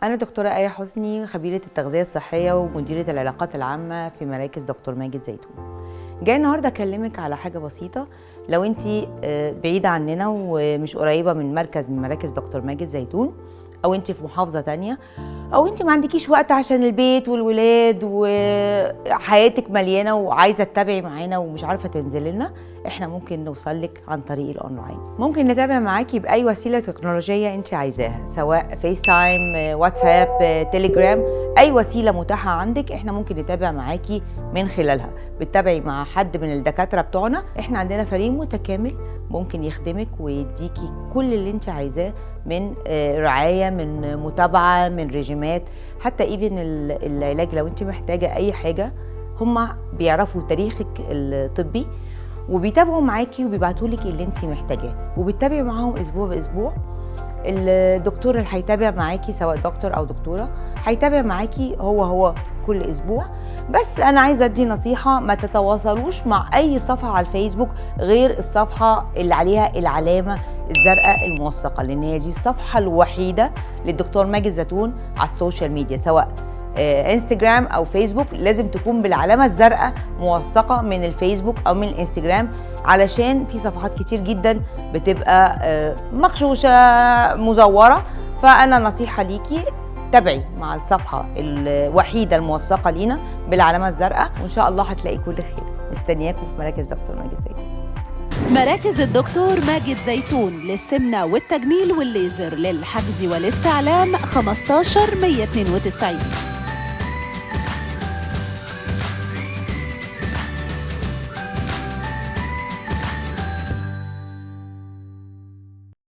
أنا دكتورة آية حسني، خبيرة التغذية الصحية ومديرة العلاقات العامة في مراكز دكتور ماجد زيتون. جاي النهاردة أكلمك على حاجة بسيطة. لو أنت بعيدة عننا ومش قريبة من مركز من مراكز دكتور ماجد زيتون، أو أنت في محافظة تانية، أو أنت ما عندكيش وقت عشان البيت والولاد وحياتك مليانة وعايزة تتابعي معانا ومش عارفة تنزلي لنا، احنا ممكن نوصل لك عن طريق الاونلاين. ممكن نتابع معاكي باي وسيله تكنولوجيه انت عايزاها، سواء فيس تايم، واتساب، تليجرام، اي وسيله متاحه عندك احنا ممكن نتابع معاكي من خلالها. بتتابعي مع حد من الدكاتره بتوعنا، احنا عندنا فريق متكامل ممكن يخدمك ويديكي كل اللي انت عايزاه من رعايه، من متابعه، من ريجيمات، حتى ايفن العلاج لو انت محتاجه اي حاجه. هم بيعرفوا تاريخك الطبي وبيتابعوا معاكي وبيبعتوا لك اللي انت محتاجاه، وبتتابعي معاهم اسبوع باسبوع. الدكتور اللي هيتابع معاكي سواء دكتور او دكتوره هيتابع معاكي هو كل اسبوع. بس انا عايزه ادي نصيحه، ما تتواصلوش مع اي صفحه على الفيسبوك غير الصفحه اللي عليها العلامه الزرقاء الموثقه، لان هي دي الصفحه الوحيده للدكتور ماجد زيتون على السوشيال ميديا، سواء انستجرام او فيسبوك. لازم تكون بالعلامه الزرقاء موثقه من الفيسبوك او من الانستجرام، علشان في صفحات كتير جدا بتبقى مغشوشه مزوره. فانا نصيحه ليكي، تابعي مع الصفحه الوحيده الموثقه لينا بالعلامه الزرقاء، وان شاء الله هتلاقي كل خير. مستنياكم في مراكز دكتور ماجد زيتون. مراكز الدكتور ماجد زيتون للسمنة والتجميل والليزر، للحجز والاستعلام 15 192.